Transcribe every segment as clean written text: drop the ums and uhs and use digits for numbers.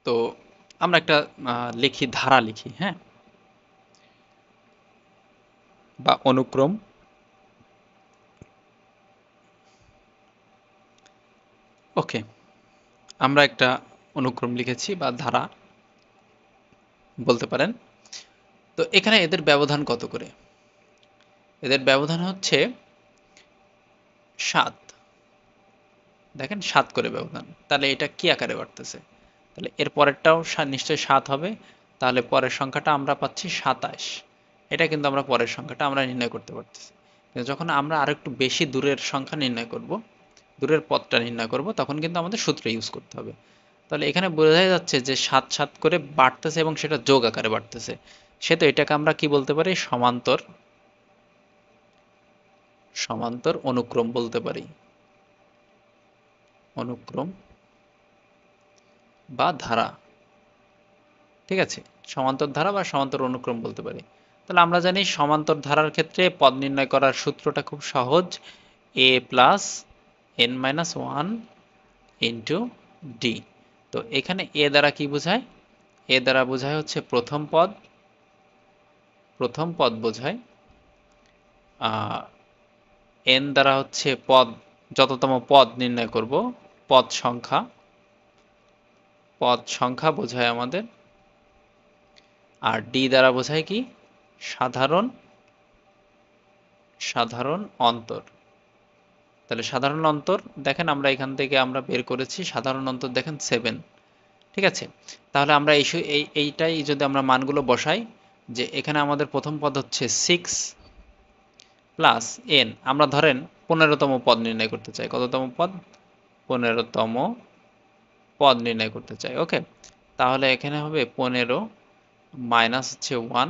তো আমরা একটা লিখি, ধারা লিখি, হ্যাঁ, বা অনুক্রম। ওকে, আমরা একটা অনুক্রম লিখেছি বা ধারা বলতে পারেন। তো এখানে এদের ব্যবধান কত করে? এদের ব্যবধান হচ্ছে 7। দেখেন 7 করে ব্যবধান। তাহলে এটা কি আকারে বাড়তেছে? তাহলে এর পরেরটাও নিশ্চয়ই 7 হবে। তাহলে পরের সংখ্যাটা আমরা পাচ্ছি 27। এটা কিন্তু আমরা পরের সংখ্যাটা আমরা নির্ণয় করতে পারতেছি। কিন্তু যখন আমরা আরেকটু বেশি দূরের সংখ্যা নির্ণয় করব, দূরের পথটা নির্ণয় করব, তখন কিন্তু আমাদের সূত্র ইউজ করতে হবে। তাহলে এখানে বোঝাই যাচ্ছে যে 7 7 করে বাড়তেছে এবং সেটা যোগ আকারে বাড়তেছে। সেহেতু এটাকে আমরা কি বলতে পারি? সমান্তর, সমান্তর অনুক্রম বলতে পারি। অনুক্রম বা ধারা। ঠিক আছে, সমান্তর ধারা বা সমান্তর অনুক্রম বলতে পারি। তাহলে আমরা জানি সমান্তর ধারার ক্ষেত্রে পদ নির্ণয় করার সূত্রটা খুব সহজ, a plus n minus one into D. তো এখানে এ দ্বারা কি বোঝায়? এ দ্বারা বোঝায় হচ্ছে প্রথম পদ, প্রথম পদ বোঝায়। এন দ্বারা হচ্ছে পদ, যততম পদ নির্ণয় করব, পদ সংখ্যা, পদ সংখ্যা বোঝায় আমাদের। আর ডি দ্বারা বোঝায় কি? সাধারণ, সাধারণ অন্তর। তাহলে সাধারণ অন্তর দেখেন আমরা এখান থেকে আমরা বের করেছি সাধারণ অন্তর, দেখেন 7। ঠিক আছে, তাহলে আমরা এইটাই যদি আমরা মানগুলো বসাই, যে এখানে আমাদের প্রথম পদ হচ্ছে 6 প্লাস এন, আমরা ধরেন 15তম পদ নির্ণয় করতে চাই। কততম পদ? 15তম পদ নির্ণয় করতে চাই। ওকে, তাহলে এখানে হবে 15 মাইনাস হচ্ছে 1,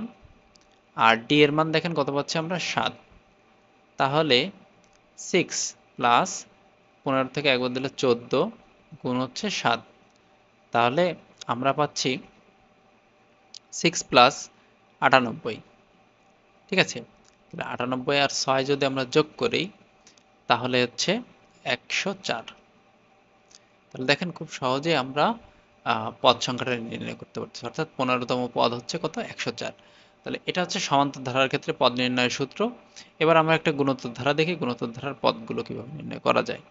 আর ডি এর মান দেখেন কত পাচ্ছি আমরা? 7। তাহলে 6 প্লাস 15 থেকে একবার দিলে 14 গুণ হচ্ছে 7। তাহলে আমরা পাচ্ছি 6 প্লাস 98। ঠিক আছে, তাহলে 98 আর 6 যদি আমরা যোগ করি তাহলে হচ্ছে 104। তাহলে দেখেন খুব সহজে আমরা পদ সংখ্যাটা নির্ণয় করতে পারতেছি, অর্থাৎ 15তম পদ হচ্ছে কত? 104। তাহলে এটা হচ্ছে সমান্তর ধারার ক্ষেত্রে পদ নির্ণয়ের সূত্র। এবার আমরা একটা গুণোত্তর ধারা দেখি, গুণোত্তর ধারার পদগুলো কিভাবে নির্ণয় করা যায়।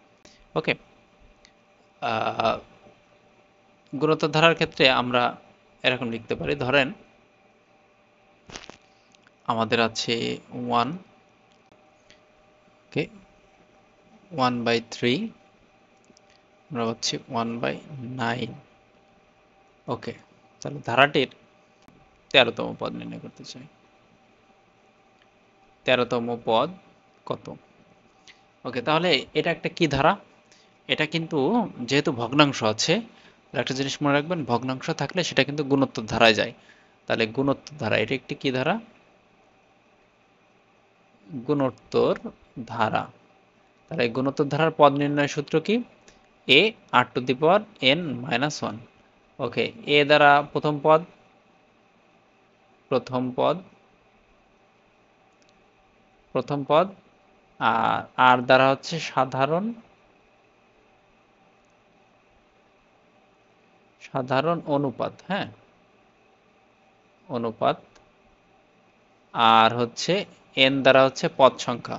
ওকে, গুণোত্তর ধারার ক্ষেত্রে আমরা এরকম লিখতে পারি, ধরেন আমাদের আছে 1, ওকে, 1/3, আমরা পাচ্ছি 1/9। ওকে, তাহলে ধারাটির 13তম পদ নির্ণয় করতে চাই। 13তম পদ কত? ওকে, তাহলে এটা একটা কি ধারা? এটা কিন্তু যেহেতু ভগ্নাংশ আছে, একটা জিনিস মনে রাখবেন, ভগ্নাংশ থাকলে সেটা কিন্তু গুণোত্তর ধারায় যায়। তাহলে গুণোত্তর ধারা, এটা একটি কি ধারা? গুণোত্তর ধারা। তাহলে গুণোত্তর ধারার পদ নির্ণয়ের সূত্র কি? a r⁻n-1। ওকে, এ দ্বারা প্রথম পদ, প্রথম পদ, প্রথম পদ, আর আর দ্বারা হচ্ছে সাধারণ, সাধারণ অনুপাত, হ্যাঁ, অনুপাত, আর হচ্ছে এন দ্বারা হচ্ছে পদ সংখ্যা।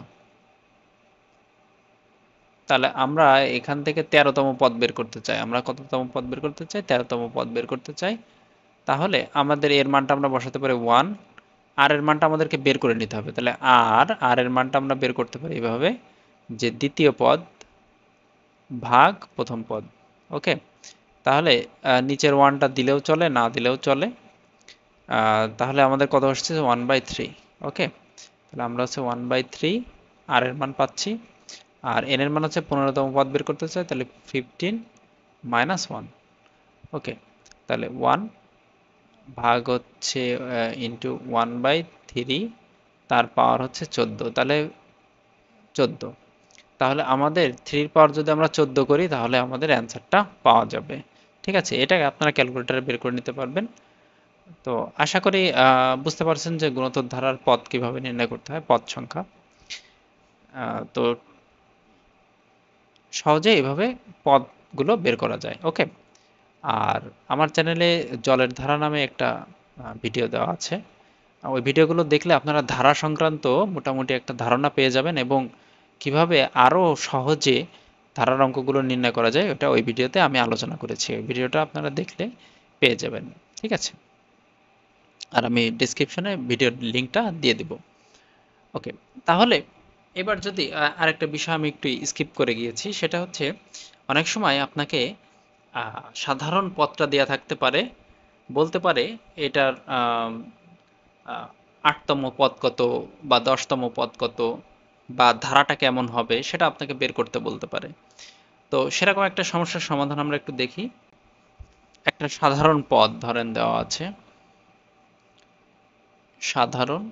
তাহলে আমরা এখান থেকে 13তম পদ বের করতে চাই। আমরা কততম পদ বের করতে চাই? 13তম পদ বের করতে চাই। তাহলে আমাদের এর মানটা আমরা বসাতে পারি 1, আর এর মানটা আমাদেরকে বের করে নিতে হবে। তাহলে আর এর মানটা আমরা বের করতে পারি এভাবে, যে দ্বিতীয় পদ ভাগ প্রথম পদ। ওকে, তাহলে নিচের 1টা দিলেও চলে, না দিলেও চলে। তাহলে আমাদের কত আসছে? 1/3। ওকে, তাহলে আমরা হচ্ছে 1/3 আর এর মান পাচ্ছি। আর এন এর মান হচ্ছে 15তম পদ বের করতে চাই, তাহলে 15 মাইনাস 1। ওকে, তাহলে 1 ভাগ হচ্ছে ইন্টু 1/3, তার পাওয়ার হচ্ছে 14, তাহলে 14। তাহলে আমাদের 3 পাওয়ার যদি আমরা 14 করি তাহলে আমাদের অ্যান্সারটা পাওয়া যাবে। ঠিক আছে, এটা আপনারা ক্যালকুলেটরে বের করে নিতে পারবেন। তো আশা করি বুঝতে পারছেন যে গুণোত্তর ধারার পদ কিভাবে নির্ণয় করতে হয়, পদ সংখ্যা। তো সহজে এভাবে পদগুলো বের করা যায়। ওকে, আর আমার চ্যানেলে জলের ধারা নামে একটা ভিডিও দেওয়া আছে। ওই ভিডিওগুলো দেখলে আপনারা ধারা সংক্রান্ত মোটামুটি একটা ধারণা পেয়ে যাবেন, এবং কিভাবে আরো সহজে ধারার অঙ্কগুলো নির্ণয় করা যায় ওটা ওই ভিডিওতে আমি আলোচনা করেছি। ওই ভিডিওটা আপনারা দেখলে পেয়ে যাবেন। ঠিক আছে, আর আমি ডিসক্রিপশনে ভিডিওর লিংকটা দিয়ে দিব। ওকে, তাহলে এবার যদি আরেকটা বিষয় আমি একটু স্কিপ করে গিয়েছি, সেটা হচ্ছে অনেক সময় আপনাকে সাধারণ পদটা দেয়া থাকতে পারে, বলতে পারে এটার আহ, 8তম পদ কত বা 10তম পদ কত বা ধারাটা কেমন হবে সেটা আপনাকে বের করতে বলতে পারে। তো সেরকম একটা সমস্যার সমাধান আমরা একটু দেখি। একটা সাধারণ পদ ধরেন দেওয়া আছে, সাধারণ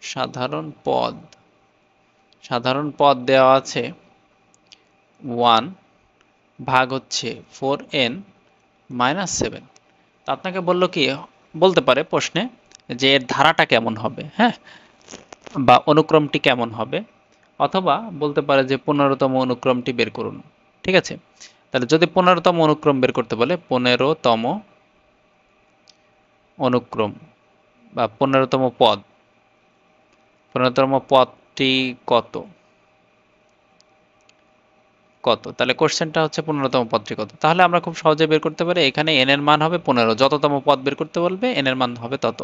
সাধারণ পদ সাধারণ পদ দেওয়া আছে 1 ভাগ হচ্ছে 4n-7। তো আপনাকে বললো কি, বলতে পারে প্রশ্নে যে এর ধারাটা কেমন হবে, হ্যাঁ, বা অনুক্রমটি কেমন হবে, অথবা বলতে পারে যে 15তম অনুক্রমটি বের করুন। ঠিক আছে, তাহলে যদি 15তম অনুক্রম বের করতে বলে, 15তম অনুক্রম বা 15তম পদ, 15তম পদটি কত কত, তাহলে কোশ্চেনটা হচ্ছে 15তম পদটি কত। তাহলে আমরা খুব সহজে বের করতে পারি, এখানে n এর মান হবে 15, যততম পদ বের করতে বলবে n এর মান হবে তত।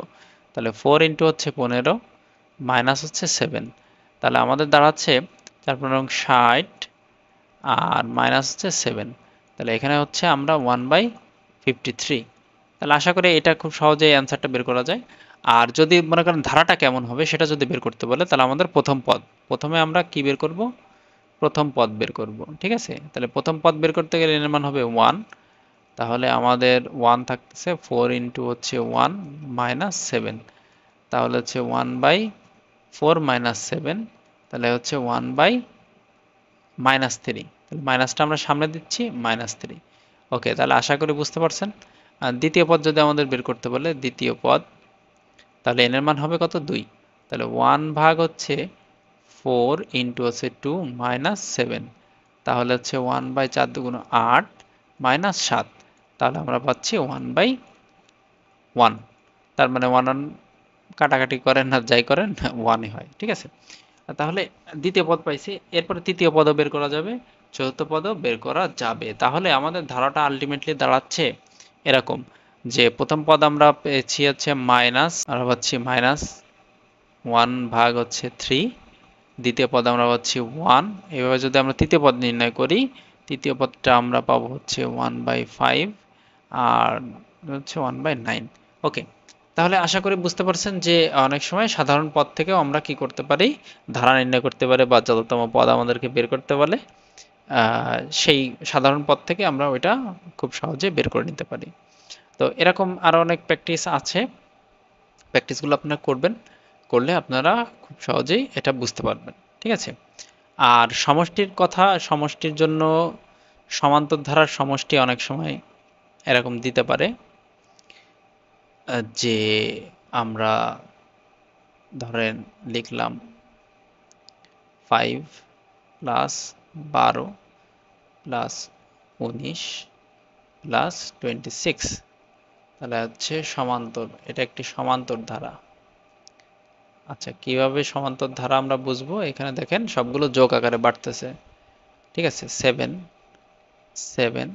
তাহলে 4 ইন্টু হচ্ছে 15 মাইনাস হচ্ছে 7, তাহলে আমাদের দাঁড়াচ্ছে 4×15 = 60 আর মাইনাস হচ্ছে 7, তাহলে এখানে হচ্ছে আমরা 1/53। তাহলে আশা করি এটা খুব সহজেই অ্যান্সারটা বের করা যায়। আর যদি মনে করেন ধারাটা কেমন হবে সেটা যদি বের করতে বলে, তাহলে আমাদের প্রথম পদ, প্রথমে আমরা কি বের করব, প্রথম পদ বের করব। ঠিক আছে, তাহলে প্রথম পদ বের করতে গেলে এর মান হবে 1, তাহলে আমাদের 1 থাকতেছে 4 ইন্টু হচ্ছে 1 মাইনাস 7, তাহলে হচ্ছে 1/4 মাইনাস 7, তাহলে হচ্ছে 1/-3, তাহলে মাইনাসটা আমরা সামনে দিচ্ছি -3। ওকে, তাহলে আশা করি বুঝতে পারছেন। আর দ্বিতীয় পদ যদি আমাদের বের করতে বলে, দ্বিতীয় পদ, তাহলে n এর মান হবে কত, 2, তাহলে 1 ভাগ হচ্ছে 4 ইন্টু হচ্ছে 2 মাইনাস 7, তাহলে হচ্ছে 1/4 8 মাইনাস 7, তাহলে আমরা পাচ্ছি 1/1। তার মানে 1 কাটাকাটি করেন আর যাই করেন 1ই হয়। ঠিক আছে, তাহলে দ্বিতীয় পদ পাইছি, এরপরে তৃতীয় পদও বের করা যাবে, চতুর্থ পদও বের করা যাবে। তাহলে আমাদের ধারাটা আলটিমেটলি দাঁড়াচ্ছে এরকম, যে প্রথম পদ আমরা পেয়েছি হচ্ছে মাইনাস, আমরা পাচ্ছি -1 ভাগ হচ্ছে 3, দ্বিতীয় পদ আমরা পাচ্ছি 1। এভাবে যদি আমরা তৃতীয় পদ নির্ণয় করি, তৃতীয় পদটা আমরা পাবো হচ্ছে 1/5 আর হচ্ছে 1/9। ওকে, তাহলে আশা করি বুঝতে পারছেন যে অনেক সময় সাধারণ পদ থেকেও আমরা কি করতে পারি, ধারা নির্ণয় করতে পারি, বা যততম পদ আমাদেরকে বের করতে বলে সেই সাধারণ পদ থেকে আমরা ওইটা খুব সহজে বের করে নিতে পারি। তো এরকম আরো অনেক প্র্যাকটিস আছে, প্র্যাকটিসগুলো আপনারা করবেন, করলে আপনারা খুব সহজেই এটা বুঝতে পারবেন। ঠিক আছে, আর সমষ্টির কথা, সমষ্টির জন্য সমান্তর ধারার সমষ্টি অনেক সময় এরকম দিতে পারে, যে আমরা ধরেন লিখলাম 5 প্লাস 12 প্লাস 19 প্লাস 26, তাহলে হচ্ছে সমান্তর, এটা একটি সমান্তর ধারা। আচ্ছা, কিভাবে সমান্তর ধারা আমরা বুঝবো, এখানে দেখেন সবগুলো যোগ আকারে বাড়তেছে। ঠিক আছে, 7 7,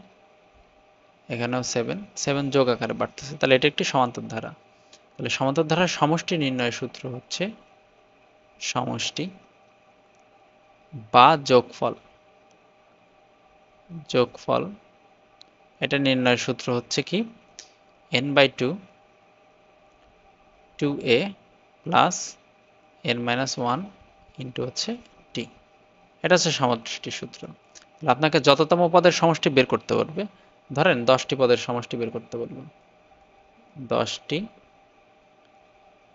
এখানেও 7 7 যোগ আকারে বাড়তেছে, তাহলে এটা একটি সমান্তর ধারা। তাহলে সমান্তর ধারার সমষ্টি নির্ণয়ের সূত্র হচ্ছে সমষ্টি বা যোগফল, যোগফল, এটা নির্ণয়ের সূত্র হচ্ছে কি, n/2 2a plus n-1 into হচ্ছে t, এটা হচ্ছে সমষ্টির সূত্র। তাহলে আপনাকে যততম পদের সমষ্টি বের করতে পারবে, ধরেন 10টি পদের সমষ্টি বের করতে বলবো, 10টি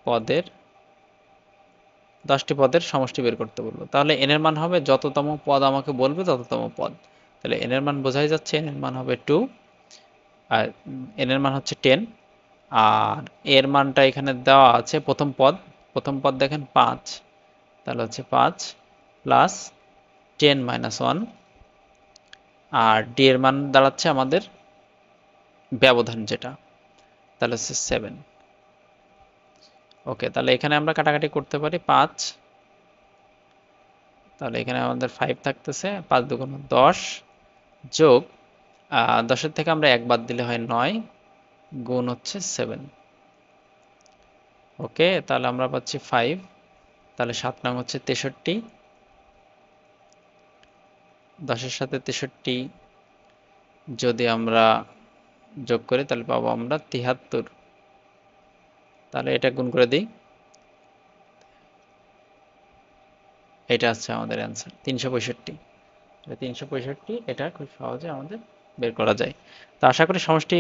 পদের 10টি পদের সমষ্টি বের করতে বলবো, তাহলে n এর মান হবে যততম পদ আমাকে বলবে তততম পদ। তাহলে n এর মান বোঝাই যাচ্ছে, n এর মান হবে 2, আর n এর মান হচ্ছে 10, আর এর মানটা এখানে দেওয়া আছে প্রথম পদ, প্রথম পদ দেখেন 5, তাহলে হচ্ছে 5 প্লাস 10 - 1 আর ডি এর মান দাঁড়াচ্ছে আমাদের ব্যবধান যেটা, তাহলে হচ্ছে 7। ওকে, তাহলে এখানে আমরা কাটাকাটি করতে পারি 5, তাহলে এখানে আমাদের 5 থাকতেছে, 5 দুগুণ 10 যোগ 10-এর থেকে আমরা 1 বাদ দিলে হয় 9 গুণ হচ্ছে 7। ওকে, তাহলে আমরা পাচ্ছি 5, তাহলে 7 নং হচ্ছে 63, 10-এর সাথে 63 যদি আমরা যোগ করি তাহলে পাবো আমরা 73। তাহলে এটা গুণ করে দিই, এটা হচ্ছে আমাদের অ্যান্সার 365। 365 এটা খুব সহজে আমাদের বের করা যায়। তো আশা করি সমষ্টি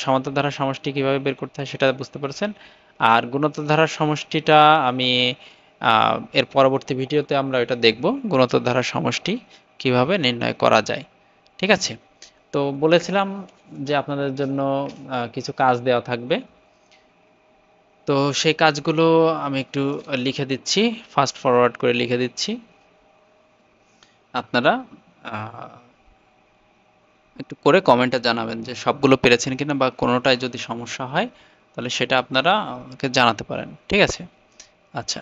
সমান্তর ধারার সমষ্টি কিভাবে বের করতে হয় সেটা বুঝতে পারছেন। আর গুণোত্তর ধারার সমষ্টিটা আমি এর পরবর্তী ভিডিওতে আমরা এটা দেখব, গুণোত্তর ধারার সমষ্টি কিভাবে নির্ণয় করা যায়। ঠিক আছে, তো বলেছিলাম যে আপনাদের জন্য কিছু কাজ দেওয়া থাকবে, তো সেই কাজগুলো আমি একটু লিখে দিচ্ছি, ফাস্ট ফরওয়ার্ড করে লিখে দিচ্ছি। আপনারা আহ, একটু করে কমেন্টে জানাবেন যে সবগুলো পেরেছেন কিনা, বা কোনোটায় যদি সমস্যা হয় তাহলে সেটা আপনারা আমাকে জানাতে পারেন। ঠিক আছে, আচ্ছা।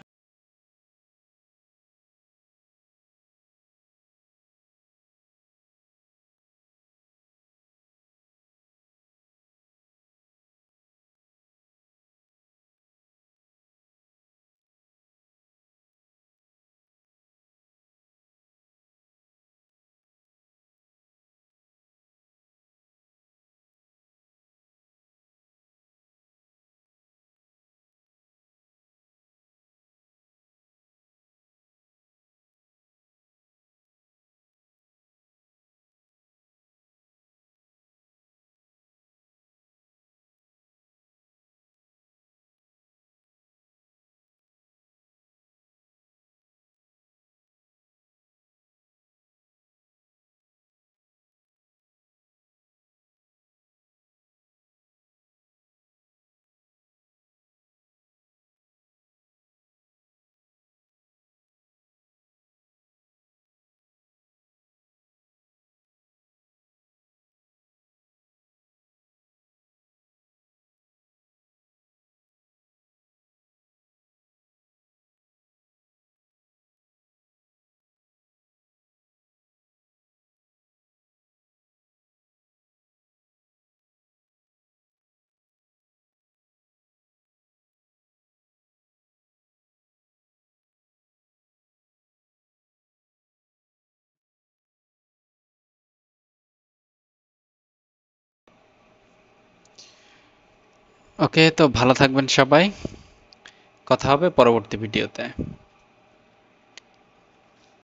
ওকে, তো ভালো থাকবেন সবাই, কথা হবে পরবর্তী ভিডিওতে।